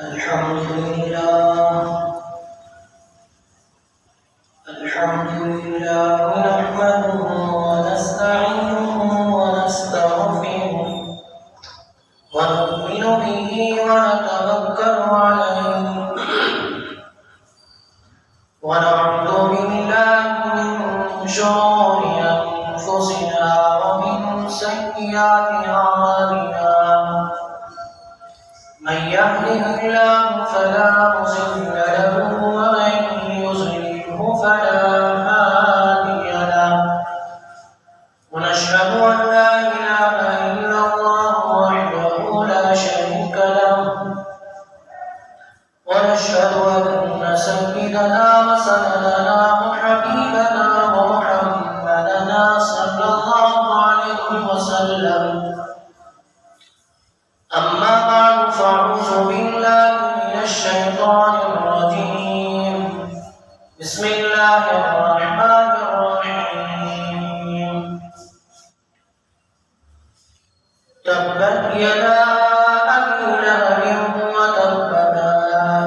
الحمد لله نحمده ونستعينه ونستغفره ونؤمن به ونتوكل عليه ونعوذ بالله من شرور أنفسنا ومن سيئات أعمالنا من يهده الله فلا مضل له ومن يضلله فلا هادي له ونشهد أن لا إله إلا الله وحده لا شريك له ونشهد أن سيدنا وسندنا وحبيبنا ومحمدنا صلى الله عليه وسلم أما بعد فأعوذ بالله من الشيطان الرجيم بسم الله الرحمن الرحيم تبت يدا أبي لهب وتب ما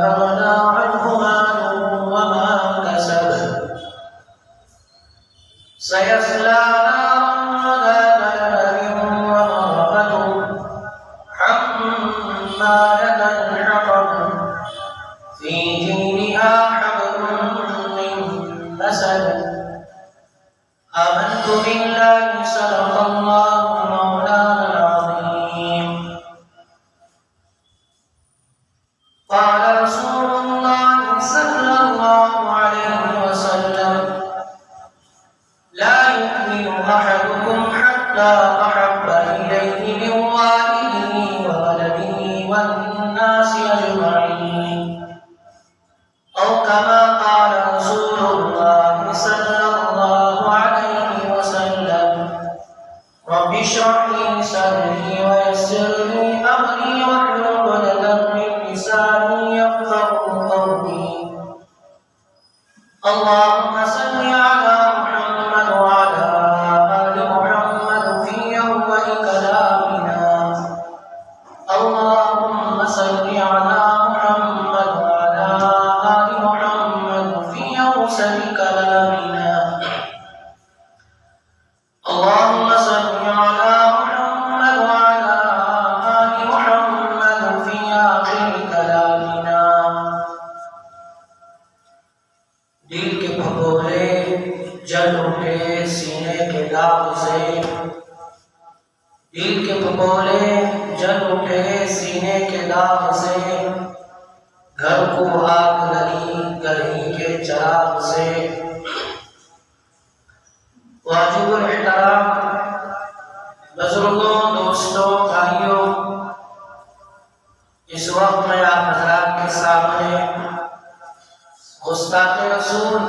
أغنى عنه ماله وما كسب سيصلى نارا ذات لهب وامرأته حمالة الحطب في جيدها حبل من مسد آمنت بالله صدق الله مولانا العظيم قال رسول الله صلى الله عليه وسلم لا يؤمن أحدكم حتى أحب إليه من والده وولده والناس أجمعين أو كما قال رسول الله صلى الله عليه وسلم رب اشرح لي صدري ويسر لي أمري واحلل عقدة من لساني يفقهوا قولي اللهم صل على محمد وعلى آل محمد في أول كلامنا اللهم صل على محمد وعلى آل محمد في أوسط كلامنا اللهم صل على محمد وعلى آل محمد في آخر كلامنا دل کے بھگورے جل اٹھے سینے کے داغ سے دل کے بھگورے جل اٹھے سینے کے داغ سے گھر کو آگ لگی گرہی کے چراغ سے واجب الاحترام بزرگوں دوستوں بھائیوں اس وقت میں آپ حضرات کے سامنے گستاخ رسول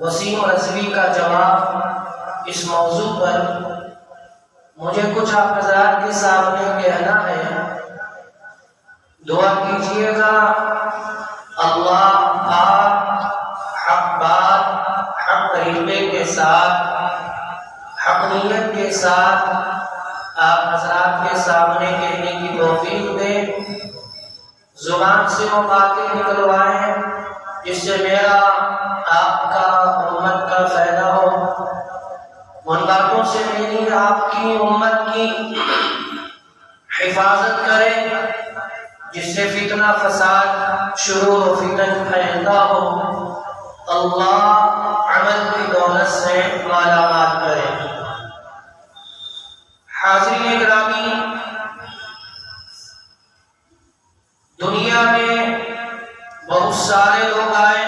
وسیم رضوی کا جواب اس موضوع پر مجھے کچھ آپ حضرات کے سامنے کہنا ہے دعا کیجئے گا اللہ آپ حق بات حق طریقے کے ساتھ حق نیت کے ساتھ آپ حضرات کے سامنے کہنے کی توفیق دے زبان سے وہ باتیں نکلوائیں جس سے میرا آپ کا امت کا فائدہ ہو ان باتوں سے میری آپ کی امت کی حفاظت کرے جس سے فتنہ فساد شرور و فتن پھیلتا ہو اللہ عمل کی دولت سے مالا مال کرے حاضرین گرامی دنیا میں بہت سارے لوگ آئے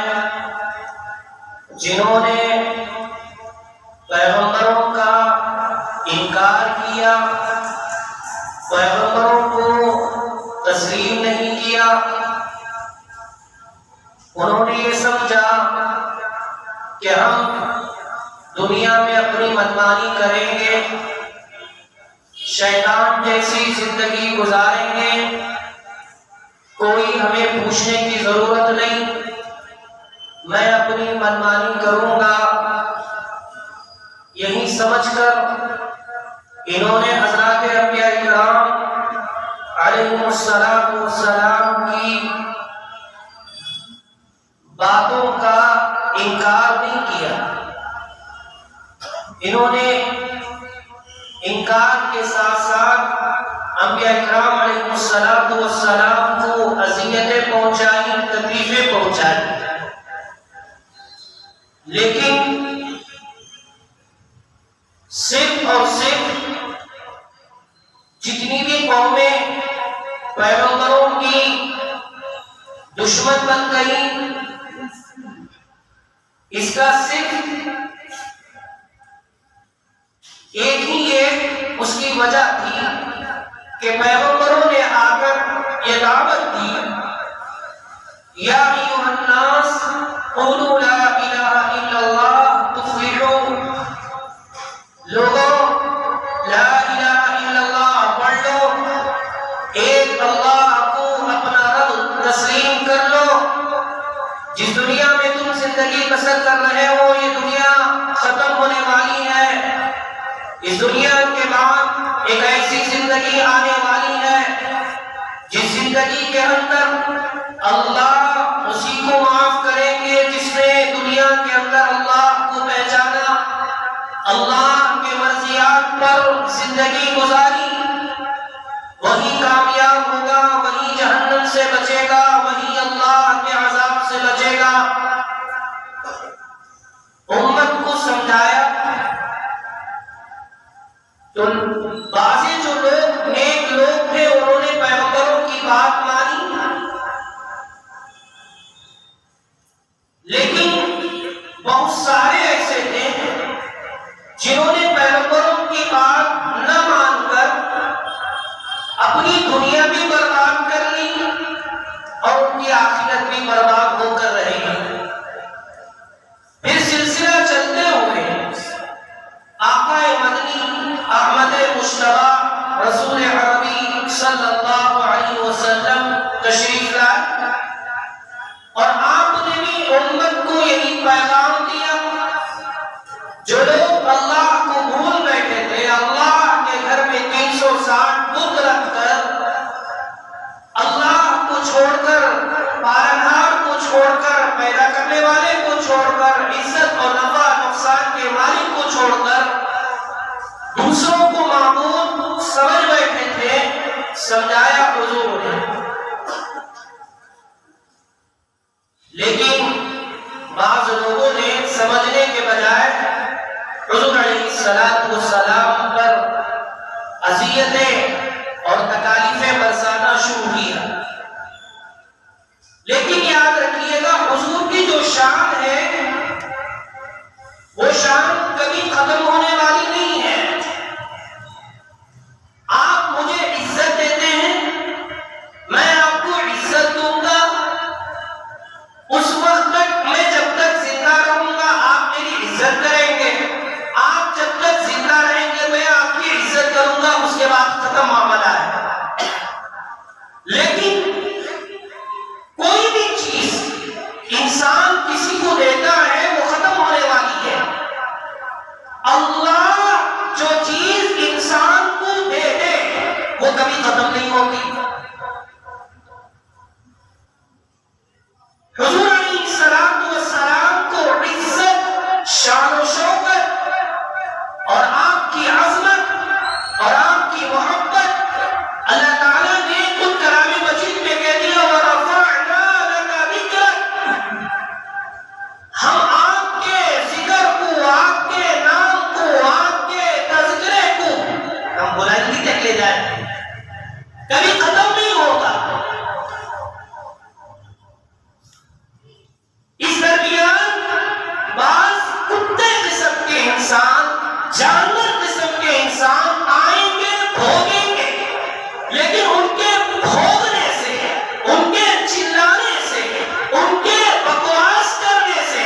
جنہوں نے پیغمبروں کا انکار کیا پیغمبروں کو تسلیم نہیں کیا انہوں نے یہ سمجھا کہ ہم دنیا میں اپنی منمانی کریں گے شیطان جیسی زندگی گزاریں گے کوئی ہمیں پوچھنے کی ضرورت نہیں میں اپنی منمانی کروں گا یہی سمجھ کر انہوں نے حضرات انبیاء کرام علیہ السلام کی باتوں کا انکار نہیں کیا. انہوں نے انکار کے ساتھ ساتھ انبیاء اکرام علیہ السلام کو اذیتیں پہنچائی، تکلیفیں پہنچائی. لیکن صرف اور صرف جتنی بھی قومیں پیغمبروں کی دشمن بن گئی، اس کا صرف ایک ہی اس کی وجہ تھی کہ پیغمبروں نے آ کر یہ دعوت دی، یا ایھا الناس قولوا لا الہ الا اللہ تفلحوا، لوگوں لا الہ الا اللہ پڑھ لو، ایک اللہ کو اپنا رب تسلیم کر لو. جس دنیا میں تم زندگی بسر کر رہے ہو یہ دنیا ختم ہونے والی ہے. اس دنیا کے بعد ایک ایسی زندگی آنے والی ہے جس زندگی کے اندر اللہ اسی کو معاف کریں گے جس نے دنیا کے اندر اللہ کو پہچانا، اللہ کے مرضیات پر زندگی گزاری. وہی کامیاب ہوگا، وہی جہنم سے بچے گا، وہی اللہ کے عذاب سے بچے گا. امت کو سمجھایا تو بعضے جو لوگ نیک لوگ تھے انہوں نے پیغمبروں کی بات مانی، لیکن بہت سارے ایسے تھے جنہوں نے پیغمبروں کی بات نہ مان کر اپنی دنیا بھی برباد کر لی اور ان کی آخرت بھی برباد ہو کر رہے گی. پھر سلسلہ چلتے ہوئے آقا مدنی احمد مجتبی رسول عربی صلی اللہ علیہ وسلم تشریف لائے اور آپ نے بھی امت کو یہی پیغام دیا. جو لوگ اللہ کو بھول بیٹھے تھے، اللہ کے گھر میں 360 بت رکھ کر، اللہ کو چھوڑ کر، پالنہار کو چھوڑ کر، پیدا کرنے والے کو چھوڑ کر، عزت اور نفع نقصان کے مالک کو چھوڑ کر دوسروں کو معبود سمجھ بیٹھے تھے. سمجھایا حضور نے، لیکن بعض لوگوں نے سمجھنے کے بجائے حضور علیہ السلام پر اذیتیں اور تکالیفیں برسانا شروع کیا. لیکن یاد رکھیے گا حضور کی جو شان ہے وہ شان کبھی ختم ہونے والی نہیں ہے. آپ مجھے عزت دیتے ہیں، میں آپ کو عزت دوں گا. اس وقت تک میں جب تک زندہ رہوں گا آپ میری عزت کریں گے، آپ جب تک زندہ رہیں گے میں آپ کی عزت کروں گا. اس کے بعد ختم معاملہ ہے. لیکن کوئی بھی چیز انسان کسی کو دیتا ہے وہ ختم ہونے والی ہے. اللہ جو چیز انسان کو دے دے وہ کبھی ختم نہیں ہوتی. حضور علیہ السلام کو عزت، شان و شوکت اور آپ کی عظمت اور آپ کی محبت اللہ تعالیٰ نے خود کلام مجید میں کہہ دیا وَرَفَعْنَا لَكَ ذِكْرَكَ، ہم آپ کے ذکر کو، آپ کے نام کو، آپ کے تذکرے کو ہم بلندی تک لے جائیں گے، کبھی ختم نہیں ہوگا. اس درمیان بعض کتے قسم کے انسان، جانور قسم کے انسان آئیں گے، بھوگیں گے، لیکن ان کے بھوگنے سے، ان کے چلانے سے، ان کے بکواس کرنے سے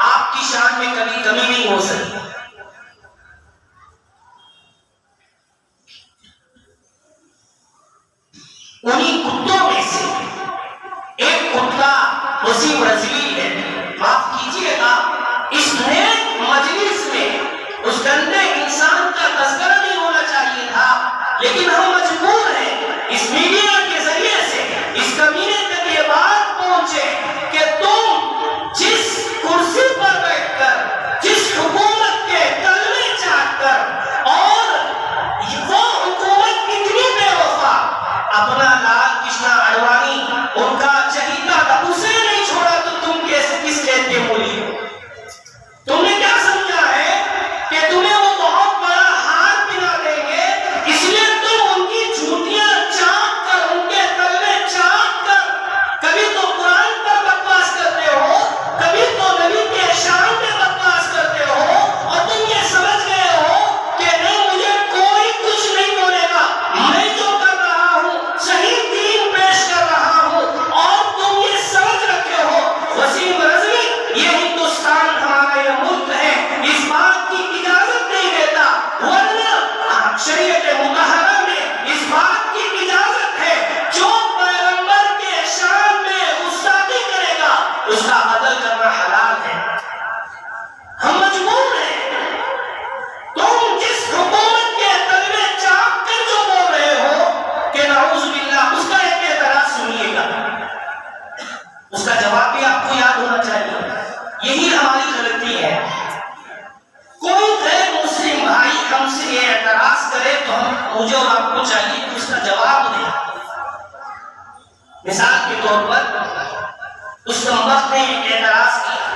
آپ کی شان میں کبھی کمی نہیں ہو سکتی. انہی کتوں میں سے ایک کتا وسیم رضوی ہے. معاف کیجیے گا اس نیک مجلس میں اس گندے انسان کا تذکرہ نہیں ہونا چاہیے تھا، لیکن ہم مجبور ہیں اس میڈیا اس کمینے تک یہ بات پہنچے کہ تم جس کرسی پر بیٹھ کر، جس حکومت کے تلوے چاٹ کر، اور وہ حکومت اتنی بے وفا، اپنا لال کرشنا اڈوانی ان کا چہیتا تھا، اسے نہیں چھوڑا تو تم کیسے کس چیز کے مولی ہو؟ تم نے کیا سمجھا ہے کہ تمہیں وہ بہت بڑا ہار پہنا دیں گے، اس لیے تم ان کی جوتیاں چاٹ کر، ان کے تلوے چاٹ کر، کبھی تو قرآن پر بکواس کرتے ہو، کبھی تو نبی کے شان پہ بکواس کرتے ہو، اور تم یہ سمجھ گئے ہو کہ نہیں مجھے کوئی کچھ نہیں بولے گا، میں جو کر رہا ہوں صحیح دین پیش کر رہا ہوں، اور تم یہ سمجھ رکھے ہو وسیم رضوی یہ ہندوستان ہمارا یہ ملک ہے، اس بات کی اجازت نہیں دیتا، ورنہ شریعت مطہرہ میں اس بات کی اجازت ہے جو پیغمبر کے شان میں گستاخی کرے گا اس کا قتل کرنا حلال ہے۔ ہم مجبور ہیں، تم جس حکومت کے تلوے چاٹ کر جو بول رہے ہو کہ نعوذ باللہ، اس کا ایک اعتراض سنیے گا، اس کا جواب بھی آپ کو یاد ہونا چاہیے۔ یہی ہماری غلطی ہے، کوئی غیر مسلم بھائی ہم سے یہ اعتراض کرے تو مجھے اور آپ کو چاہیے کہ اس کا جواب دیں۔ مثال کے طور پر اس وقت نے ایک اعتراض کیا،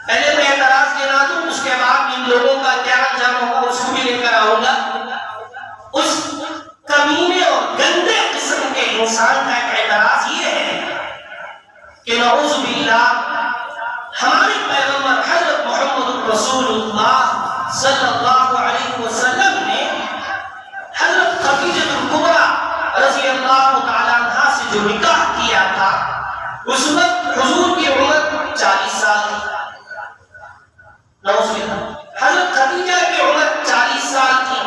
پہلے میں اعتراض دینا دوں، اس کے بعد ان لوگوں کا کیا انجام ہوگا اس کو بھی لے کر آؤں گا۔ اس کمینے اور گندے قسم کے انسان کا ایک اعتراض یہ ہے کہ نعوذ باللہ ہمارے پیغمبر حضرت محمد رسول اللہ صلی اللہ علیہ وسلم نے حضرت خدیجہ الکبریٰ رضی اللہ تعالیٰ عنہا سے جو نکاح کیا تھا، اس وقت حضور کی عمر 40 سال تھی، نعوذ باللہ حضرت خدیجہ کی عمر 40 سال تھی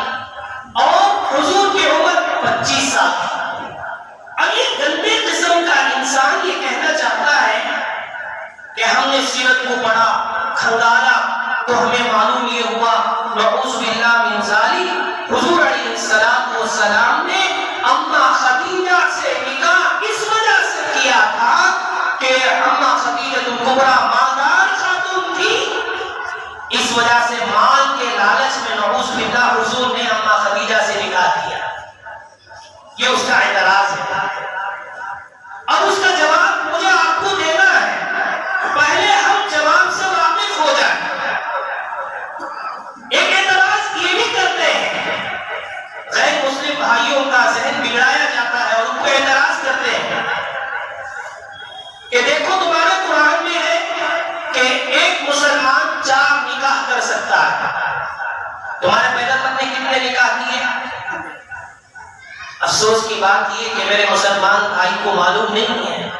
اور حضور کی عمر 25 سال تھی۔ اب یہ گندے قسم کا انسان یہ کہنا چاہتا ہے کہ ہم نے سیرت کو پڑھا، کھنگالا، تو ہمیں معلوم یہ ہوا نعوذ باللہ من ذالک حضور علیہ السلام نے اما خدیجہ سے نکاح اس وجہ سے کیا تھا کہ اما خدیجہ الکبریٰ مالدار خاتون تھی، اس وجہ سے مال کے لالچ میں نعوذ باللہ حضور نے اما خدیجہ سے نکاح کیا۔ یہ اس کا اعتراض ہے۔ اب اس کا جواب مجھے آپ کو دینا ہے، پہلے ہم جواب سے واقف ہو جائیں۔ ایک اعتراض یہ بھی کرتے ہیں، غیر مسلم بھائیوں کا ذہن بگڑایا جاتا ہے اور ان کو اعتراض کرتے ہیں کہ دیکھو تمہارے قرآن میں ہے کہ ایک مسلمان 4 نکاح کر سکتا ہے، تمہارے پیغمبر نے کتنے نکاح کیے؟ افسوس کی بات یہ کہ میرے مسلمان بھائی کو معلوم نہیں ہے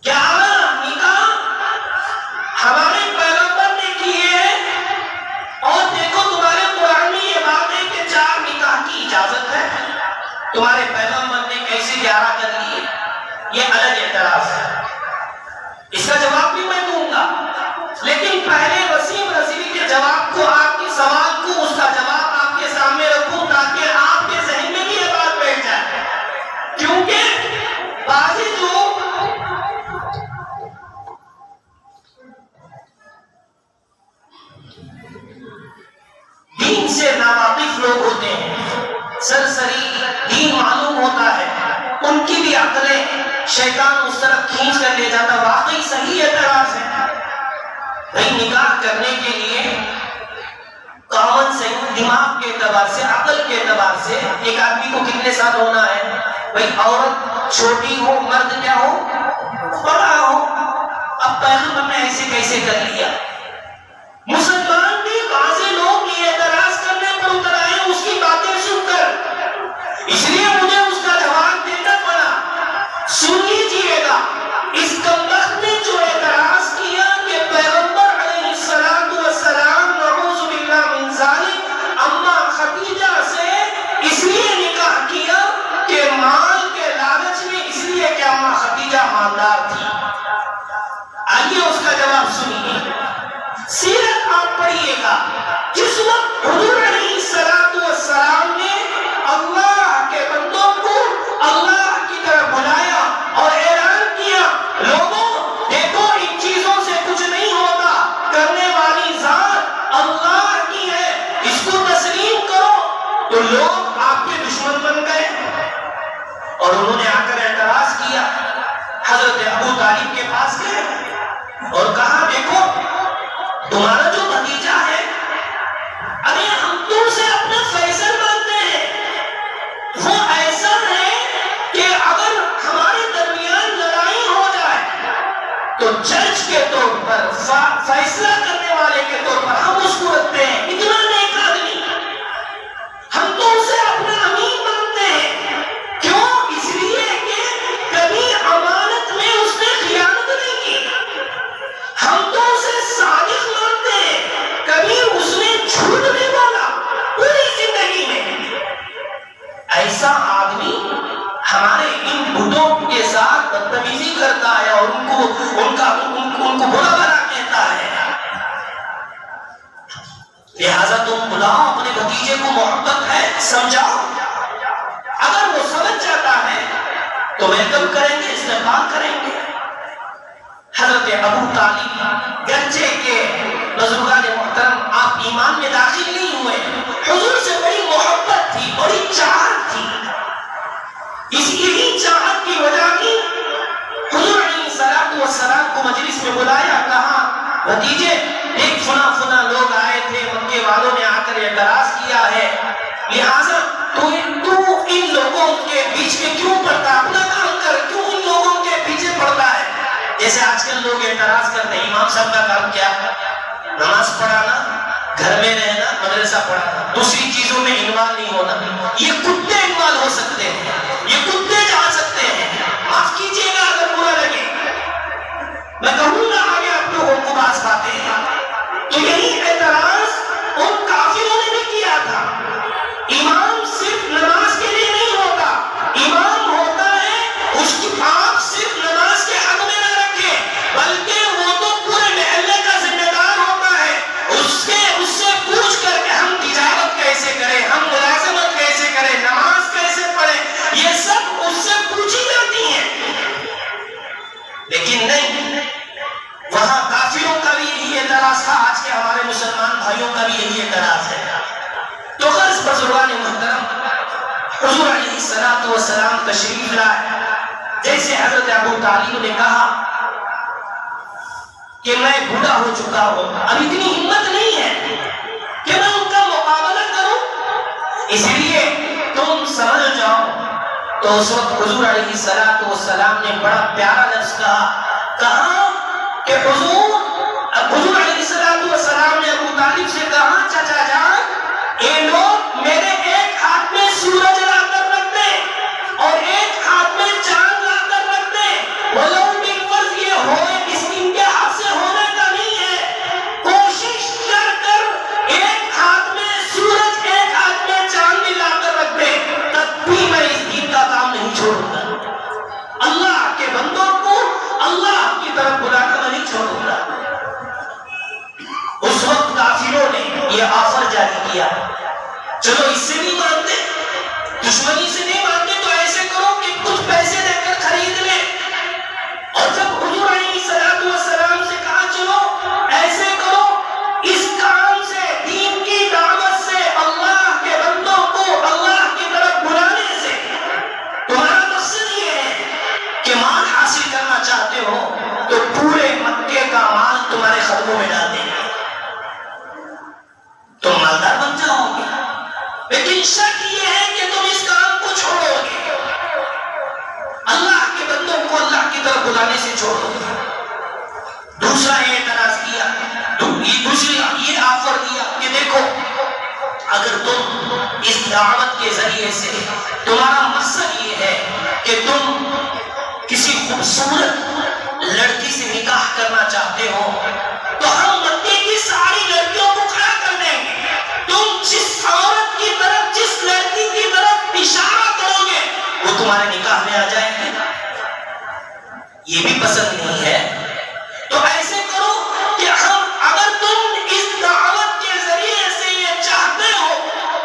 11 نکاح ہمارے پیغمبر نے کیے ہیں، اور دیکھو تمہارے قرآن میں یہ بات ہے کہ 4 نکاح کی اجازت ہے، تمہارے پیغمبر نے کیسے 11 کر لیے؟ یہ الگ اعتراض ہے، اس کا جواب بھی میں دوں گا، لیکن پہلے وسیم رضوی کے جواب کو، آپ کے سوال کو، اس کا جواب آپ کے سامنے رکھوں تاکہ آپ کے ذہن میں بھی یہ بات بیٹھ جائے، کیونکہ بعضی جو دین سے ناواقف لوگ ہوتے ہیں، سرسری دین معلوم ہوتا ہے، ان کی بھی عقلیں شیطان اس طرف کھینچ کر لے جاتا۔ واقعی صحیح اعتراض ہے، بھئی نکاح کرنے کے لیے کامن سے، دماغ کے اعتبار سے، عقل کے اعتبار سے ایک آدمی کو کتنے سال ہونا ہے؟ بھئی عورت چھوٹی ہو، مرد کیا ہو؟ بڑا ہو۔ اب پیغمبر نے ایسے کیسے کر لیا؟ مسلمان بھی بعض لوگ یہ اعتراض کرنے پر اتر آئے اس کی باتیں سن کر، اس لیے مجھے اس کا جواب دینا پڑا۔ سن لیجیے گا، اس کمبخت نے جو اعتراض کیا کہ پیغمبر علیہ السلام نعوذ باللہ من ذالک اما خدیجہ سے اس لیے نکاح کیا کہ مال کے لالچ میں، اس لیے کہ اما خدیجہ مالدار تھی۔ آئیے اس کا جواب سنیے۔ سیرت آپ پڑھیے گا، جس وقت حضور علیہ السلام نے اللہ کے بندوں کو اللہ کی طرف بلا اور انہوں نے آ کر اعتراض کیا، حضرت ابو طالب کے پاس گئے اور کہا دیکھو تمہارا جو بھتیجا ہے، ارے ہم تم سے اپنا فیصل مانتے ہیں، وہ ایسا ہے کہ اگر ہمارے درمیان لڑائی ہو جائے تو جج کے طور پر، فیصلہ کرنے والے کے طور پر ہم اس کو رکھتے ہیں، اتنا نیک آدمی، ہم تو اسے اپنا امین مانتے ہیں۔ کیوں؟ اس لیے کہ کبھی امانت میں اس نے خیانت نہیں کی، ہم تو اسے صادق مانتے ہیں، کبھی اس نے جھوٹ نہیں بولا پوری زندگی میں۔ ایسا آدمی ہمارے ان بتوں کے ساتھ بدتمیزی کرتا ہے اور ان کو برا بھلا کہتا ہے، لہذا تم بلاؤ اپنے بھتیجے کو، محبت ہے سمجھاؤ، اگر وہ سمجھ جاتا ہے تو ویلکم کریں گے، استقبال کریں گے۔ حضرت ابو طالب گرچہ کے بزرگان محترم آپ ایمان میں داخل نہیں ہوئے، حضور سے بڑی محبت تھی، بڑی چاہت تھی، اس یہی چاہت کی وجہ کی حضور علیہ السلام کو مجلس میں بلایا، کہا بھتیجے ایک فنا لوگ آئے تھے، مکے والوں نے آ کر اعتراض کیا ہے، لہذا تو ان لوگوں کے بیچ میں کیوں پڑتا، اپنا کام کر، کیوں ان لوگوں کے پیچھے پڑتا ہے؟ جیسے آج کل لوگ اعتراض کرتے ہیں امام صاحب کا کام کیا، نماز پڑھانا، گھر میں رہنا، مدرسہ پڑھانا، دوسری چیزوں میں انوالو نہیں ہونا۔ یہ کتے انوالو ہو سکتے ہیں، یہ کتے جا سکتے ہیں، معاف کیجیے گا اگر برا لگے، میں کہوں گا آگے آپ لوگوں کو بعض باتیں۔ تو یہی اعتراض ان کافروں نے بھی کیا تھا۔ امام صرف نماز کے لیے نہیں ہوتا، امام ہوتا ہے اس کی، آپ صرف نماز کے حق میں نہ رکھیں بلکہ وہ تو پورے محلے کا ذمہ دار ہوتا ہے، اس سے پوچھ کر کہ ہم تجارت کیسے کریں، ہم ملازمت کیسے کریں، نماز کیسے پڑھیں، یہ سب اس سے پوچھی جاتی ہیں۔ لیکن نہیں، وہاں کافروں کا بھی یہی اعتراض تھا، آج کے ہمارے مسلمان بھائیوں کا بھی یہی اعتراض ہے۔ تو غرض بزرگان محترم، حضور علیہ السلام تشریف لائے، جیسے حضرت ابو طالب نے کہا کہ میں بوڑھا ہو چکا ہوں، اب اتنی ہمت نہیں ہے کہ میں ان کا مقابلہ کروں، اس لیے تم سمجھ جاؤ۔ تو اس وقت حضور علیہ السلام نے بڑا پیارا لفظ کہا کہ حضور علیہ السلام نے ابو طالب سے کہا چچا جان، یہ لوگ میرے ایک ہاتھ میں سورج لا کر رکھ دیں اور ایک ہاتھ میں چاند لا کر رکھ دیں، وہ لوگ بالفرض یہ ہوئے، اس ان کے ہاتھ سے ہونے کا نہیں ہے، کوشش کر کر ایک ہاتھ میں سورج ایک ہاتھ میں چاند بھی لا کر رکھ دیں، تب بھی میں اس دین کا کام نہیں چھوڑوں گا، اللہ کے بندوں کو اللہ کی طرف بلانا میں نہیں چھوڑوں گا۔ اس وقت کافروں نے یہ آفر جاری کیا، چلو اس سے نہیں مانتے، دشمنی سے نہیں مانتے تو ایسے کرو کہ کچھ پیسے دے کر خرید لیں۔ اور جب حضور علیہ السلام سے کہا چلو ایسے کرو، اس کام سے، دین کی دعوت سے، اللہ کے بندوں کو اللہ کی طرف بلانے سے، تمہارا مقصد یہ ہے کہ مال حاصل کرنا چاہتے ہو تو پورے مکے کا مال تمہارے قدموں میں ڈال دیں گے، تم مالدار بن جاؤ گے، لیکن شرط یہ ہے کہ تم اس کام کو چھوڑو گے، اللہ کے بندوں کو اللہ کی طرف بلانے سے چھوڑو گے۔ دوسرا یہ اعتراض کیا، یہ آفر دیا کہ دیکھو اگر تم اس دعوت کے ذریعے سے تمہارا مقصد یہ ہے کہ تم کسی خوبصورت لڑکی سے نکاح کرنا چاہتے ہو تو ہم مکے کی ساری لڑکیوں کو کھڑا کر دیں گے، تم جس عورت کی طرف، جس لڑکی کی طرف اشارہ کرو گے وہ تمہارے نکاح میں آ جائیں گے۔ یہ بھی پسند نہیں ہے تو ایسے کرو کہ اگر تم اس دعوت کے ذریعے سے یہ چاہتے ہو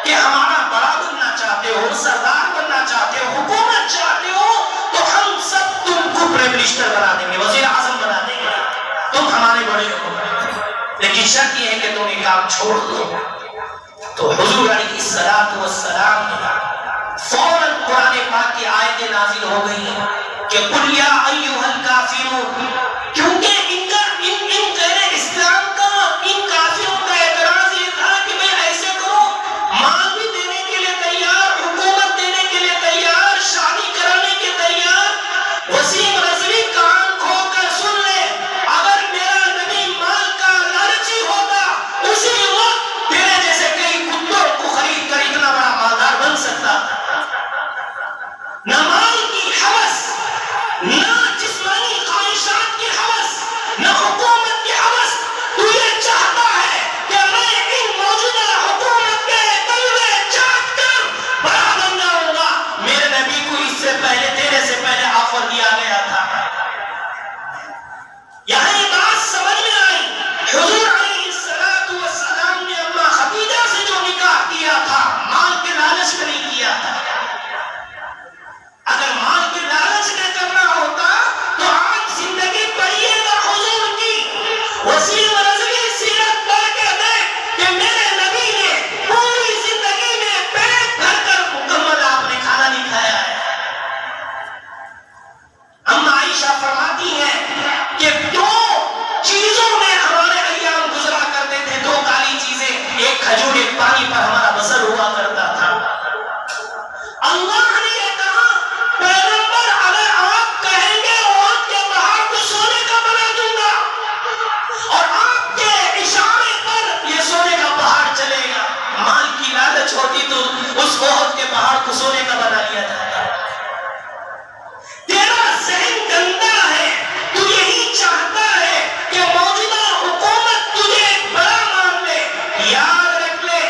کہ ہمارا بڑا بننا چاہتے ہو، سردار بننا چاہتے ہو، حکومت چاہتے ہو، تو ہم سب تم کو پرائم منسٹر بنا دیں گے، وزیر اعظم بنا دیں گے، تم ہمارے بڑے ہو، لیکن شرط یہ ہے کہ تم یہ کام چھوڑ دو۔ تو حضور علیہ السلام نے فوراً قرآن پاک کی آیتیں نازل ہو گئی ہیں کہ قل یا ایھا الکافرون، کیونکہ ان غیر اسلام کا، ان کافروں کا اعتراض یہ تھا کہ میں ایسے کرو، مال بھی دینے کے لیے تیار، حکومت دینے کے لیے تیار، شادی کرانے کے تیار۔ وسیم رضوی کان کھول کر سن لے، اگر میرا نبی مال کا لالچی ہوتا اسی وقت تیرے جیسے کئی کتوں کو خرید کر اتنا بڑا مالدار بن سکتا تھا۔ نہ مال کی حوث، نہ جسمانی خواہشات کی حوث، نہ حکومت کی حوث، تو یہ چاہتا ہے کہ میں ان موجودہ حکومت کے تلوے چاٹ کر بڑا بن جاؤں گا۔ میرے نبی کو اس سے پہلے، تیرے سے پہلے آفر دیا گیا تھا۔ یہاں یہ بات سمجھ میں آئی، حضور علیہ السلام نے اما خدیجہ سے جو نکاح کیا تھا مال کے لالچ میں نہیں کیا تھا۔ اگر مال کے لالچ میں کرنا ہوتا تو آج زندگی پڑھیے گا حضور کی، وسیم رضوی سیرت پڑھ کے دیکھ کہ میرے نبی نے پوری زندگی میں پیٹ بھر کر مکمل آپ نے کھانا نہیں کھایا ہے۔ اما عائشہ فرماتی ہیں کہ دو چیزوں میں ہمارے ایام گزرا کرتے تھے، دو کالی چیزیں، ایک کھجور ایک پانی پر ہمارا بسر ہوا کرتا تھا۔ اللہ نے یہ کہا پیغمبر اگر آپ کہیں گے عہد کے پہاڑ کو سونے کا بنا دوں گا، اور آپ کے اشارے پر یہ سونے کا پہاڑ چلے گا۔ مال کی لالچ ہوتی تو اس عہد کے پہاڑ کو سونے کا بنا لیا جاتا۔ تیرا ذہن گندا ہے، تو یہی چاہتا ہے کہ موجودہ حکومت تجھے ایک بڑا مان لے۔ یاد رکھ لے،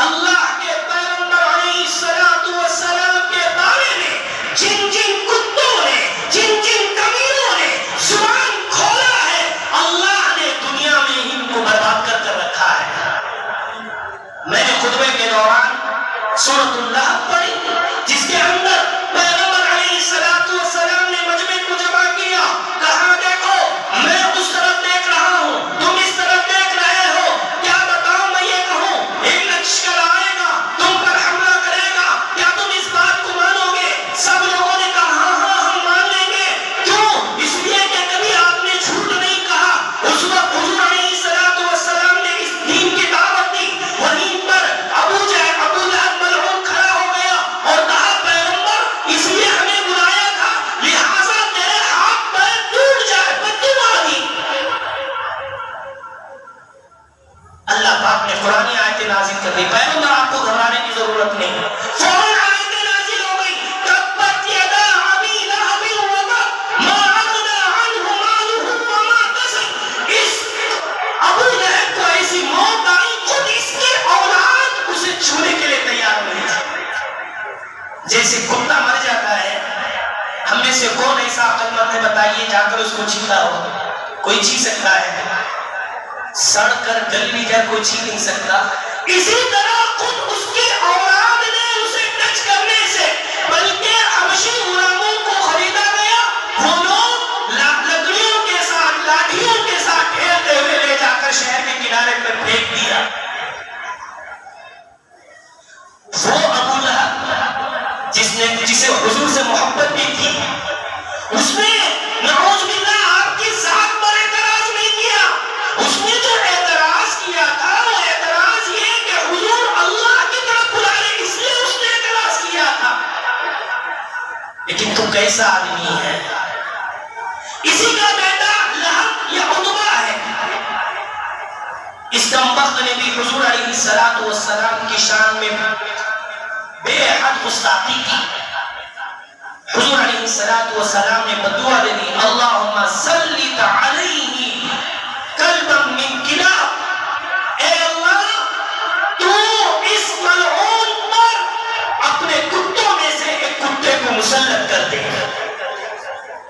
اللہ کے پیغمبر علیہ السلام کے بارے میں جن جن کتوں نے، جن جن کمیروں نے زبان کھولا ہے، اللہ نے دنیا میں ہی ان کو برباد کر کر رکھا ہے۔ میں نے خطبے کے دوران سورۃ اللہب پڑھی، جس کے اندر پیغمبر علیہ السلام نے مجمع کو جمع کیا، کہا دیکھو میں اس طرف دیکھ رہا ہوں، تم اس طرف دیکھ رہے ہو، کیا بتاؤں میں یہ کہوں ایک لشکر آئے گا تم پر حملہ کرے گا، کیا تم اس بات کو مانو گے؟ سب لوگوں نے کہا ہاں ہاں ہم مان لیں گے۔ کیوں؟ اس لیے کہ کبھی آپ نے جھوٹ نہیں کہا۔ اس وقت حضور علیہ السلام نے اس دین کی دعوت دی، وہیں پر ابو لہب ملعون کھڑا ہو گیا اور کہا پیغمبر اس لیے ہمیں بلایا تھا، لہٰذا تیرے ہاتھ پیر ٹوٹ جائے، بددعا دی۔ اللہ پاک نے قرآن آیتیں نازل کر دی، پیغمبر آپ کو گھبرانے کی ضرورت نہیں۔ فوراً آیتیں نازل ہو گئی، تبت یدا ابی لہب وتب ما اغنی عنہ مالہ وما کسب۔ اس ابو لہب کو ایسی موت آئی، خود اس کی اولاد اسے چھونے کے لیے تیار نہیں تھی۔ جیسے کتا مر جاتا ہے، ہم میں سے کون ایسا عقل مند ہے بتائیے جا کر اس کو چھینا ہو؟ کوئی چھین سکتا ہے؟ سڑ کر گل بھی جائے کوئی چھین نہیں سکتا۔ اسی طرح خود اس کی اولاد نے اسے ٹچ کرنے سے، بلکہ حبشی غلاموں کو خریدا گیا، وہ لوگ لکڑیوں کے ساتھ، لاٹھیوں کے ساتھ کھیلتے ہوئے لے جا کر شہر کے کنارے پر پھینک دیا۔ وہ ابو لہب جسے حضور سے محبت بھی تھی، اس نے نعوذ باللہ آپ کی ذات پر اعتراض نہیں کیا۔ اس نے جو اعتراض کیا تھا وہ اعتراض یہ کہ حضور اللہ کی طرف بلا رہے، اس لیے اس نے اعتراض کیا تھا۔ لیکن تو کیسا آدمی ہے؟ اسی کا بیٹا لہب یا عتبہ ہے۔ اس کمبخت نے بھی حضور علیہ السلام کی شان میں بے حد گستاخی کی۔ حضور علیہ السلام نے بدعا دے دی، اللہم سلط علیہ کلبا من کلاب، اے اللہ تو اس ملعون پر اپنے کتوں میں سے ایک کتے کو مسلط کر دے۔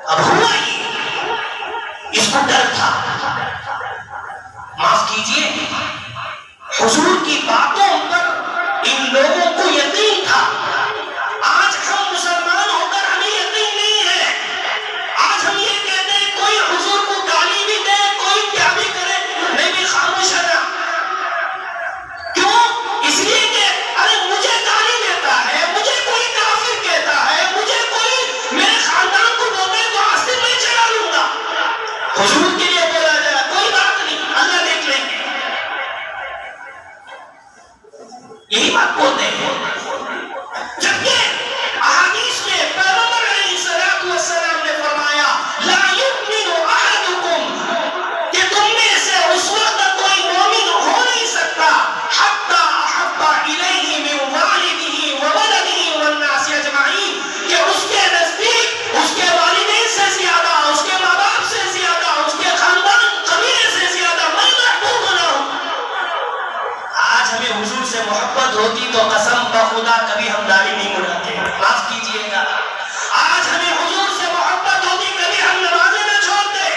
اب ہوا یہ، اس کو ڈر تھا، معاف کیجئے حضور کی باتوں پر ان لوگوں کو یقین تھا۔ آج ہم مسلمان ہو کر ہمیں یقین نہیں ہے۔ آج ہم یہ کہتے ہیں کوئی حضور کو گالی بھی دے، کوئی کیا بھی کرے، میں بھی خاموش رہا۔ کیوں؟ اس لیے کہ ارے مجھے گالی دیتا ہے، مجھے کوئی کافر یہی بات بولتے ہیں. جبکہ احادیث میں پیغمبر علیہ الصلوۃ والسلام نے فرمایا لا یؤمن احدکم کہ تم میں سے اس وقت کوئی مومن ہو نہیں سکتا حتی احب الیہ من والدہ وولدہ والناس اجمعین کہ اس کے نزدیک اس کے والدین سے زیادہ، اس کے ماں باپ سے زیادہ، اس کے خاندان قبیلے سے زیادہ میں محبوب نہ ہوں. آج ہمیں حضور سے محبت ہوتی تو قسم بخدا کبھی ہم داڑھی نہیں مڑاتے، معاف کیجئے گا. آج ہمیں حضور سے محبت ہوتی کبھی ہم نمازیں نہ چھوڑتے.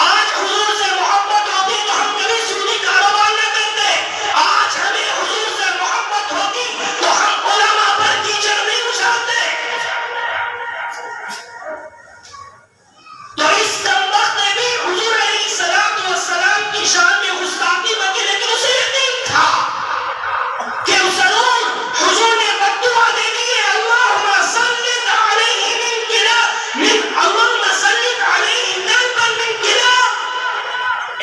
آج حضور سے محبت ہوتی تو ہم کبھی سودی کاروبار نہ کرتے. آج ہمیں حضور سے محبت ہوتی تو ہم علماء پر کیچڑ نہیں اچھالتے. تو اس کمبخت نے بھی حضور علیہ الصلوۃ والسلام کی شان میں گستاخی بکی، لیکن اسے یقین تھا کہ ضرور حضور نے بددعا دے دی ہے اللہم سلط علیہ من کلا اللہم سلط علیہ کلبا من کلا،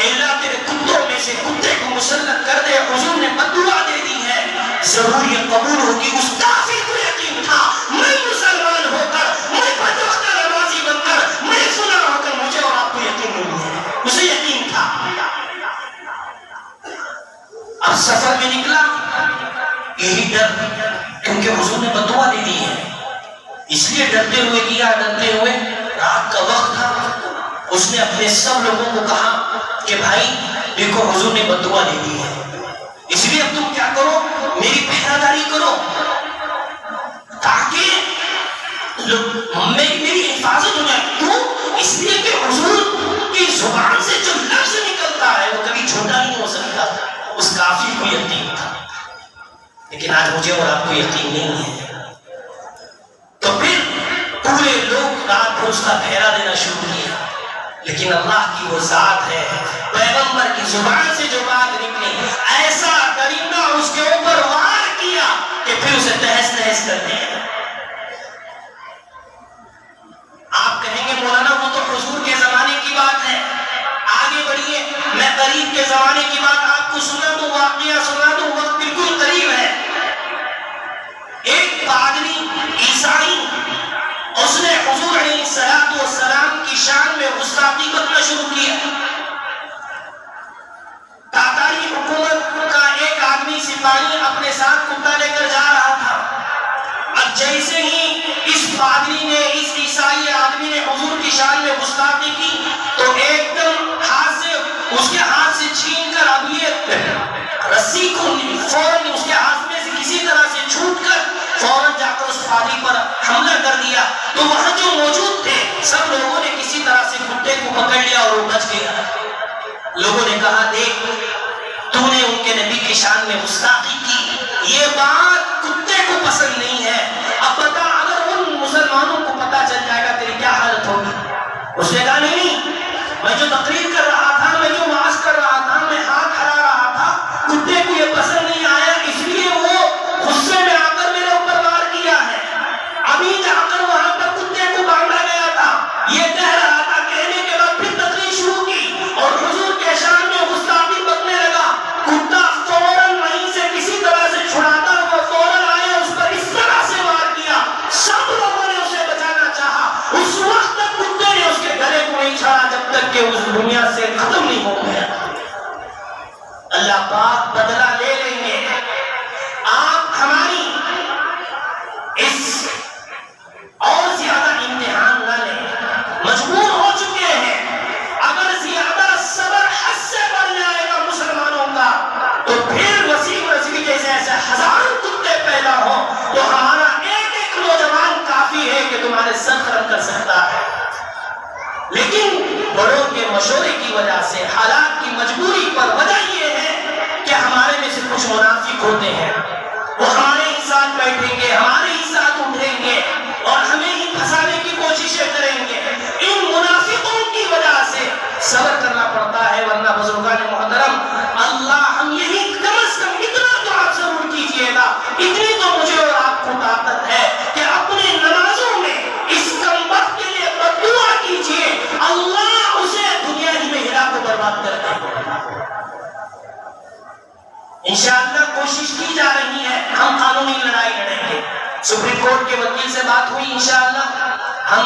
اللہ تیرے کتوں میں سے کتے کو مسلط کر دے. حضور نے بددعا دے دی ہے، ضرور یہ قبول ہوگی. اس کافر کو یقین تھا میں مسلمان ہو کر، میں بدبختہ نمازی بن کر، میں فلاں ہو کر مجھے اور آپ کو یقین نہیں ہے، اسے یقین تھا. اب سفر میں نکلا یہی ڈر، کیونکہ حضور نے بددعا دے دی ہے، اس لیے ڈرتے ہوئے کیا. ڈرتے ہوئے رات کا وقت تھا، اس نے اپنے سب لوگوں کو کہا کہ بھائی دیکھو حضور نے بددعا دے دی ہے، اس لیے اب تم کیا کرو، میری پہرہ داری کرو تاکہ میری حفاظت ہو جائے. کیوں؟ اس لیے کہ حضور کی زبان سے جو لفظ نکلتا ہے وہ کبھی جھوٹا نہیں ہو سکتا. اس کافر کو یقین تھا، لیکن آج مجھے اور آپ کو یقین نہیں ہے. تو پھر پورے لوگ رات کو اس کا پہرا دینا شروع کیا. لیکن اللہ کی وہ ذات ہے، پیغمبر کی زبان سے جو بات نکلی ایسا درندہ اس کے اوپر وار کیا کہ پھر اسے تہس نہس کر دیا. آپ کہیں گے مولانا وہ تو حضور کے زمانے کی بات ہے. آگے بڑھیے، میں قریب کے زمانے کی بات آپ کو سنا دوں، واقعہ سنا دوں، وقت بالکل قریب ہے. ایک پادری عیسائی اس نے حضور علیہ الصلوۃ والسلام کی شان میں گستاخی کرنا شروع کیا. تاتاری حکومت کا ایک آدمی سپاہی اپنے ساتھ کتا لے کر جا رہا تھا. اب جیسے ہی اس پادری نے، اس عیسائی آدمی نے حضور کی شان میں گستاخی کی تو ایک دم ہاتھ سے اس کے ہاتھ سے چھین کر اب یہ رسی کو فوراً اس کے ہاتھ میں سے کسی طرح سے چھوٹ کر فوراً جا کر اس پادری پر حملہ کر دیا. تو وہاں جو موجود تھے سب لوگوں نے کسی طرح سے کتے کو پکڑ لیا اور وہ بچ گیا. لوگوں نے کہا دیکھ تو نے ان کے نبی کی شان میں گستاخی کی، یہ بات کتے کو پسند نہیں ہے. اب بتا اگر ان مسلمانوں کو پتا چل جائے گا تیری کیا حالت ہوگی. اس نے کہا نہیں، میں جو تقریر کر رہا تھا، میں جو وعظ کر رہا تھا، میں ہاتھ ہلا رہا تھا، کتے کو یہ پسند نہیں آیا اس لیے وہ غصے میں آ کر میرے اوپر وار کیا ہے. ابھی جا کر وہاں پر کتے کو باندھا گیا تھا، یہ کہہ رہا تھا، کہنے کے بعد پھر تقریر شروع کی اور حضور کے شان میں گستاخی بکنے لگا. کتا فوراً وہیں سے کسی طرح سے چھڑاتا ہوا فوراً آیا، اس پر اس طرح سے وار کیا. سب لوگوں نے اسے بچانا چاہا، اس وقت تک کتے نے اس کے گلے کو نہیں چھاڑا جب تک کہ اس دنیا سے ختم نہیں ہو گیا. اللہ پاک بدلہ لے لیں گے. آپ ہماری اس اور زیادہ امتحان نہ لیں، مجبور ہو چکے ہیں. اگر زیادہ صبر حد سے بڑھ جائے گا مسلمانوں کا تو پھر وسیم رضوی جیسے ایسے ہزاروں کتے پیدا ہوں تو ہمارا ایک ایک نوجوان کافی ہے کہ تمہارے سر خرم کر سکتا ہے. لیکن بڑوں کے مشورے کی وجہ سے، حالات کی مجبوری پر، وجہ یہ ہے کہ ہمارے میں سے کچھ منافق ہوتے ہیں، وہ ہمارے ہی ساتھ بیٹھیں گے، ہمارے ہی ساتھ اٹھیں گے اور ہمیں ہی پھنسانے کی کوششیں کریں گے. ان منافقوں کی وجہ سے صبر کرنا پڑتا ہے. ورنہ بزرگان محترم، اللہ ہم یہی کم از کم اتنا تو آپ ضرور کیجئے گا، اتنی تو مجھے اور آپ کو طاقت ہے کہ اپنے نمازوں میں اس کم وقت کے لیے بددعا کیجئے، اللہ اسے دنیا ہی میں ہلا کو برباد کر دے. انشاءاللہ کوشش کی جا رہی ہے، ہم قانونی لڑائی لڑیں گے. سپریم کورٹ کے وکیل سے بات ہوئی، انشاءاللہ ہم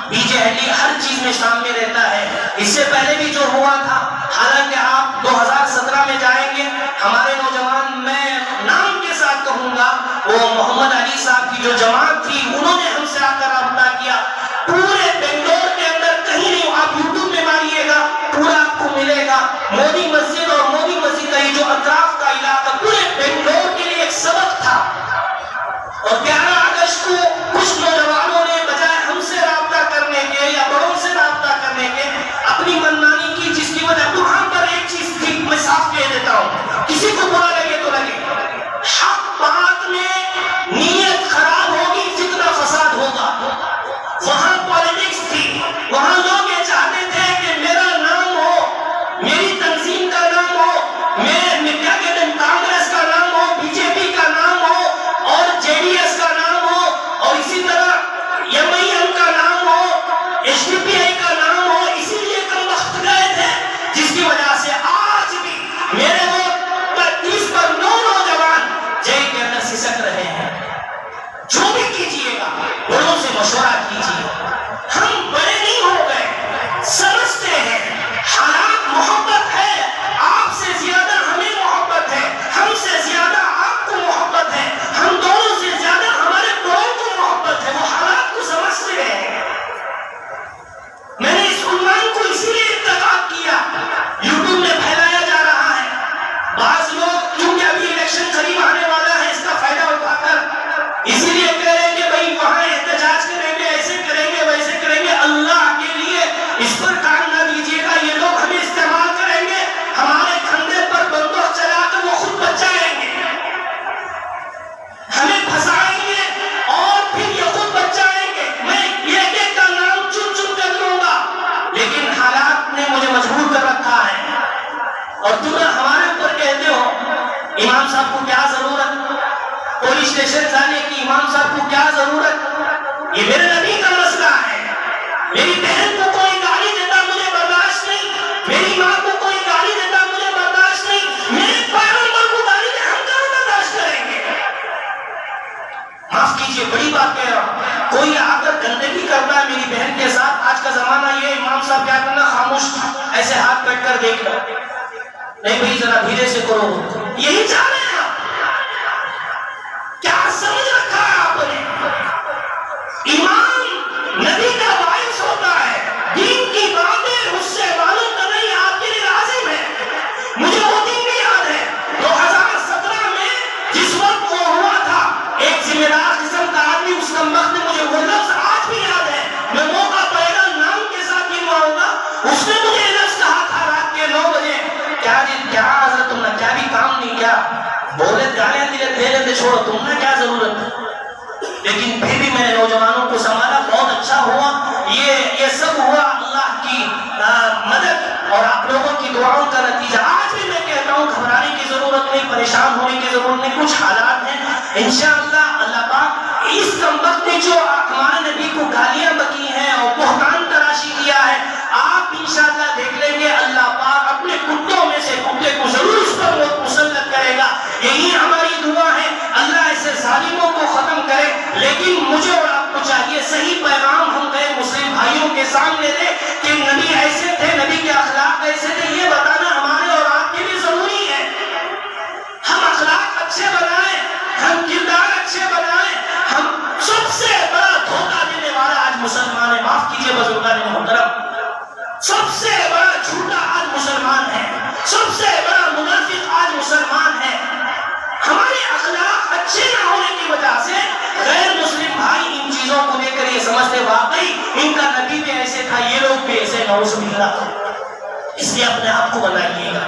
بی جے ایل ہر چیز میں شامل رہتا ہے. اس سے پہلے بھی جو ہوا تھا، حالانکہ آپ 2017 میں جائیں گے، ہمارے نوجوان، میں نام کے ساتھ کہوں گا، وہ محمد علی صاحب کی جو جماعت تھی، انہوں نے ہم سے آ کر رابطہ کیا. پورے بنگلور کے اندر کہیں نہیں، آپ یوٹیوب میں ماریے گا، پورا آپ کو ملے گا. مودی مسجد اور مودی مسجد کا یہ جو اطراف کا علاقہ، پورے بنگلور کے لیے ایک سبق تھا. اور 11 اگست کو کچھ نوجوانوں نے بجائے ہم سے رابطہ کرنے کے یا بڑوں سے رابطہ کرنے کے اپنی منمانی کی، جس کی وجہ وہاں پر ایک چیز تھی، میں صاف کہہ دیتا ہوں، کسی کو برا لگے تو لگے، حق بات میں نیت خراب ہوگی، فتنہ فساد ہوگا. وہاں پالیٹکس تھی، وہاں لوگ یہ چاہتے تھے کہ میرا نام ہو، میری تنظیم کا نام ہو، میں کیا کہتے ہیں، کانگریس کا نام ہو، بی جے پی کا نام ہو، اور جے ڈی ایس کا نام ہو، اور اسی طرح ایم آئی ایم کا نام ہو، ایس ڈی پی آئی کا نام ہو. اسی لیے کم وقت گئے تھے، جس کی وجہ سے آج بھی میرے وہ 30 پر 9 نوجوان جیل کے اندر سسک رہے ہیں. جو بھی کیجئے گا، بڑوں سے مشورہ کیجئے. ہم بڑے نہیں ہو گئے، سمجھتے ہیں حالات. محبت ہے، آپ سے زیادہ ہمیں محبت ہے، ہم سے زیادہ آپ کو محبت ہے، ہم دونوں سے زیادہ ہمارے بڑوں کو محبت ہے. وہ حالات کو سمجھتے ہیں. میں نے اس عنوان کو اسی لیے انتخاب کیا، یوٹیوب میں پھیلایا جا رہا ہے. بعض لوگ کیونکہ ابھی الیکشن قریب آنے والا ہے، اس کا فائدہ اٹھا کر اسی لیے کہہ رہے ہیں کہ بھائی وہاں احتجاج کریں گے، ایسے کریں گے، ویسے کریں گے. اللہ کے لیے اس پر کام نہ دیجیے گا. یہ لوگ ہمیں استعمال کریں گے، ہمارے کندھے پر بندوق چلا کر وہ خود بچ جائیں گے، ہمیں پھنسائیں گے اور پھر یہ خود بچ جائیں گے. میں ایک ایک کا نام چن چن کر لوں گا، لیکن حالات نے مجھے مجبور کر رکھا ہے. اور تم ہمارے اوپر کہتے ہو امام صاحب کو کیا ضرورت پولیس اسٹیشن جانے کی، امام صاحب کو کیا ضرورت. یہ میرے نبی کا مسئلہ ہے. میری بہن کو کوئی گالی دیتا مجھے برداشت نہیں، میری ماں کو کوئی گالی دیتا مجھے برداشت نہیں، میرے پیغمبر کو گالی دے ہم کہاں برداشت کریں گے. معاف کیجئے، بڑی بات کہہ رہا ہوں. کوئی آ کر گندگی کرتا ہے میری بہن کے ساتھ، آج کا زمانہ یہ، امام صاحب کیا کرنا، خاموش ایسے ہاتھ کٹ کر دیکھ لو. نہیں بھائی ذرا دھیرے سے کرو. یہی چاہ رہے ہیں آپ؟ کیا سمجھ رکھا ہے آپ نے؟ ایمان نبی کا باعث ہوتا ہے. دین کی باتیں اس سے معلوم کر رہی آپ کے لیے لازم ہے. مجھے وہ دن بھی یاد ہے 2017 میں، جس وقت وہ ہوا تھا، ایک ذمہ دار قسم کا آدمی، اس کا وقت مجھے وہ لفظ آج بھی یاد ہے. میں موقع پائے گا نام کے ساتھ گنواؤں گا. اس نے مجھے یہ لفظ کہا تھا رات کے 9 بجے، کیا جی کیا حضرت تم نے کیا بھی کام نہیں کیا، بولے گالیاں دے لیتے، چھوڑو تم نے کیا ضرورت. لیکن پھر بھی میں نے نوجوانوں کو سنبھالا. بہت اچھا ہوا. یہ سب ہوا اللہ کی مدد اور آپ لوگوں کی دعاؤں کا نتیجہ. آج بھی میں کہتا ہوں گھبرانے کی ضرورت نہیں، پریشان ہونے کی ضرورت نہیں. کچھ حالات ہیں انشاءاللہ اللہ پاک اس کم وقت نے جو ہمارے نبی کو گالیاں بکی ہیں اور بہتان تراشی کیا ہے، آپ انشاءاللہ دیکھ لیں گے اللہ پاک اپنے کتوں میں سے کتے کو ضرور اس پر مسلط کرے گا. یہی ہماری دعا ہے، اللہ ایسے ظالموں کو ختم کرے. لیکن مجھے اور آپ کو چاہیے صحیح پیغام ہم غیر مسلم بھائیوں کے سامنے دے کہ نبی ایسے تھے، نبی کے اخلاق ایسے تھے. یہ بتانا ہمارے اور آپ کے لیے ضروری ہے. ہم اخلاق اچھے بنائیں، ہم کردار اچھے بنائیں. ہم سب سے بڑا دھوکہ دینے والا آج مسلمان ہے. معاف کیجئے بزرگان محترم، سب سے بڑا جھوٹا آج مسلمان ہے، سب سے بڑا منافق آج مسلمان ہے. ہمارے اخلاق اچھے نہ ہونے کی وجہ سے غیر مسلم بھائی ان چیزوں کو لے کر یہ سمجھتے واقعی ان کا نبی بھی ایسے تھا، یہ لوگ بھی ایسے، نعوذ باللہ. اس لیے اپنے آپ کو بنائیے گا،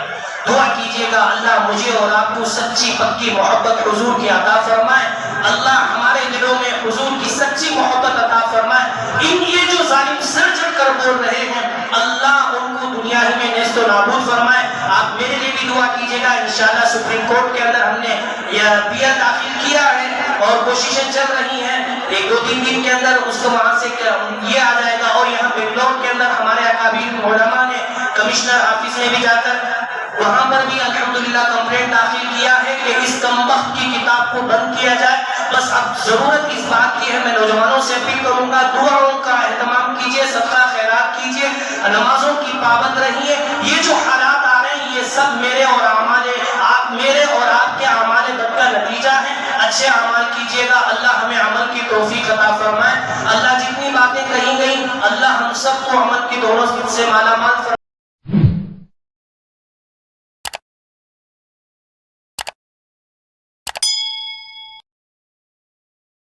دعا کیجئے گا اللہ مجھے اور آپ کو سچی پکی محبت حضور کی عطا فرمائے. اللہ ہمارے دلوں میں حضور کی سچی محبت عطا فرمائے. یہ جو ظالم سر چڑھ کر بول رہے ہیں، اللہ ان کو دنیا میں نیست و نابود فرمائے. آپ میرے لیے بھی دعا کیجئے گا. انشاءاللہ سپریم کورٹ کے اندر ہم نے یہ پی ایل داخل کیا ہے اور کوششیں چل رہی ہیں. 1-2-3 دن کے اندر اس کو وہاں سے یہ آ جائے گا. اور یہاں بنگلور کے اندر ہمارے اکابر علماء نے، کمشنر آفس میں بھی جا کر وہاں پر بھی الحمدللہ کمپلینٹ داخل کیا ہے. کہ اس کمبخت کی کتاب کو بند کیا جائے. بس اب ضرورت اس بات کی ہے، میں نوجوانوں سے اپیل کروں گا دعاؤں کا اہتمام کیجئے، صدقہ خیرات کیجئے، نمازوں کی پابند رہیے. یہ جو حالات آ رہے ہیں یہ سب میرے اور آپ کے اعمال بد کا نتیجہ ہے. اچھے اعمال کیجئے گا، اللہ ہمیں عمل کی توفیق عطا فرمائے. اللہ جتنی باتیں کہی گئی اللہ ہم سب کو عمل کی دولت سے مالا مال فرمائے.